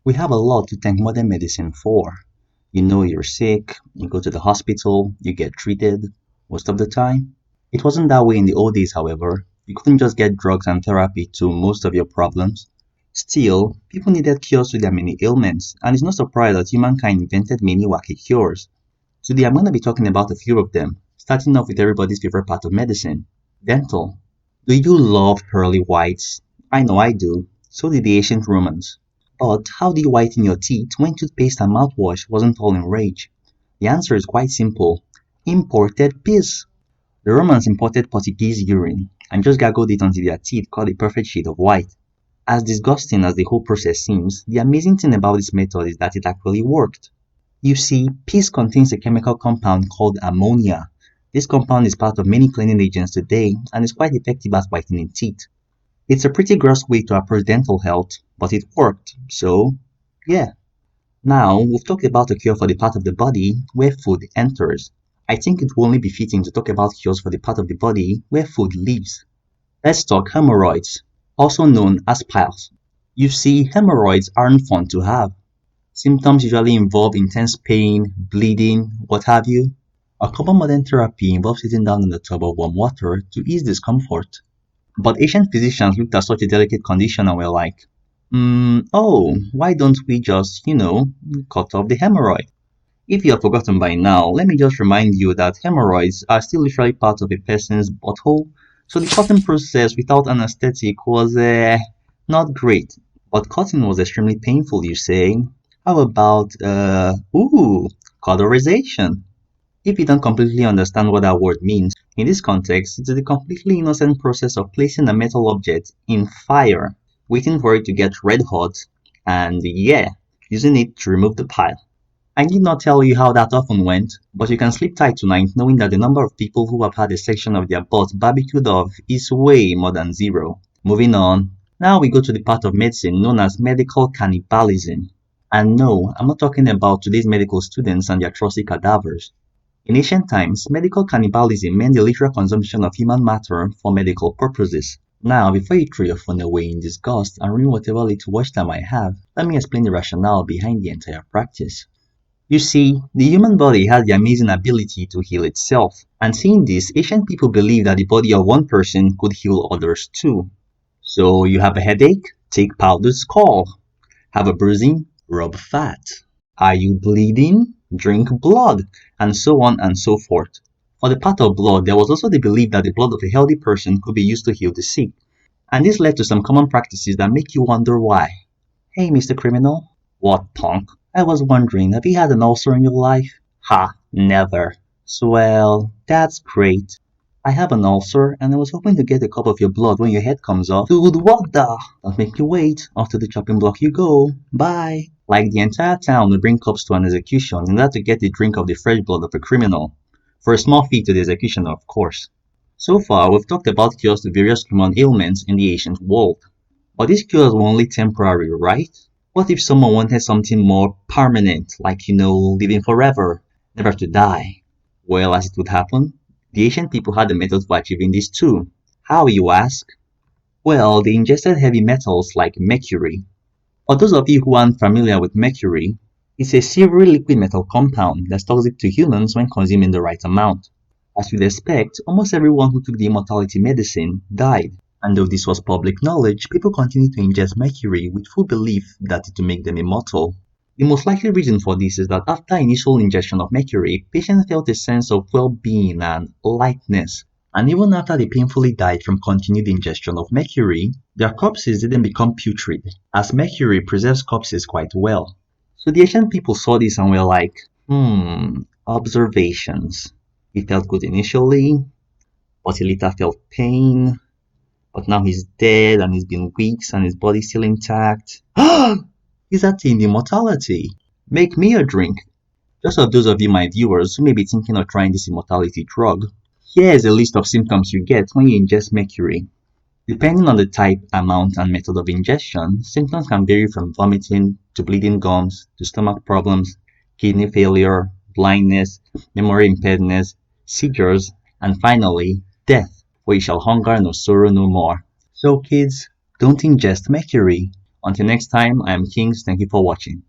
We have a lot to thank modern medicine for. You know you're sick, you go to the hospital, you get treated, most of the time. It wasn't that way in the old days, however. You couldn't just get drugs and therapy to most of your problems. Still, people needed cures to their many ailments, and it's no surprise that humankind invented many wacky cures. Today I'm going to be talking about a few of them, starting off with everybody's favorite part of medicine, dental. Do you love pearly whites? I know I do. So did the ancient Romans. But how do you whiten your teeth when toothpaste and mouthwash wasn't all in rage? The answer is quite simple. Imported piss. The Romans imported Portuguese urine and just gargled it until their teeth caught a perfect shade of white. As disgusting as the whole process seems, the amazing thing about this method is that it actually worked. You see, piss contains a chemical compound called ammonia. This compound is part of many cleaning agents today and is quite effective at whitening teeth. It's a pretty gross way to approach dental health, but it worked, so yeah. Now, we've talked about a cure for the part of the body where food enters. I think it will only be fitting to talk about cures for the part of the body where food lives. Let's talk hemorrhoids, also known as piles. You see, hemorrhoids aren't fun to have. Symptoms usually involve intense pain, bleeding, what have you. A common modern therapy involves sitting down in a tub of warm water to ease discomfort. But ancient physicians looked at such a delicate condition and were like, why don't we just, cut off the hemorrhoid? If you have forgotten by now, let me just remind you that hemorrhoids are still literally part of a person's butthole, so the cutting process without anesthetic was, not great. But cutting was extremely painful, you say? How about, cauterization? If you don't completely understand what that word means, in this context, it is the completely innocent process of placing a metal object in fire, waiting for it to get red hot, and using it to remove the pile. I need not tell you how that often went, but you can sleep tight tonight knowing that the number of people who have had a section of their butt barbecued off is way more than zero. Moving on, now we go to the part of medicine known as medical cannibalism. And no, I'm not talking about today's medical students and their trusty cadavers. In ancient times, medical cannibalism meant the literal consumption of human matter for medical purposes. Now, before you throw your phone away in disgust and ruin whatever little watch time I have, let me explain the rationale behind the entire practice. You see, the human body has the amazing ability to heal itself, and seeing this, ancient people believed that the body of one person could heal others too. So, you have a headache? Take powdered skull. Have a bruising? Rub fat. Are you bleeding? Drink blood, and so on and so forth. For the part of blood, there was also the belief that the blood of a healthy person could be used to heal the sick, and this led to some common practices that make you wonder why. Hey, Mr. Criminal. What, punk? I was wondering, have you had an ulcer in your life? Ha, never. Swell, that's great. I have an ulcer, and I was hoping to get a cup of your blood when your head comes off. Dude, what the? Don't make me wait. Off to the chopping block you go. Bye. Like the entire town would bring cops to an execution in order to get a drink of the fresh blood of a criminal. For a small fee to the executioner, of course. So far, we've talked about cures to various human ailments in the ancient world. But these cures were only temporary, right? What if someone wanted something more permanent, like, living forever, never to die? Well, as it would happen, the ancient people had a method for achieving this too. How, you ask? Well, they ingested heavy metals like mercury. For those of you who aren't familiar with mercury, it's a silvery liquid metal compound that's toxic to humans when consumed in the right amount. As you'd expect, almost everyone who took the immortality medicine died. And though this was public knowledge, people continued to ingest mercury with full belief that it would make them immortal. The most likely reason for this is that after initial ingestion of mercury, patients felt a sense of well-being and lightness. And even after they painfully died from continued ingestion of mercury, their corpses didn't become putrid, as mercury preserves corpses quite well. So the ancient people saw this and were like, observations. He felt good initially, but he later felt pain. But now he's dead and he's been weeks and his body's still intact. Is that in immortality? Make me a drink. Just for those of you, my viewers, who may be thinking of trying this immortality drug, here is a list of symptoms you get when you ingest mercury. Depending on the type, amount, and method of ingestion, symptoms can vary from vomiting to bleeding gums to stomach problems, kidney failure, blindness, memory impairedness, seizures, and finally, death, where you shall hunger nor sorrow no more. So kids, don't ingest mercury. Until next time, I am Kings. Thank you for watching.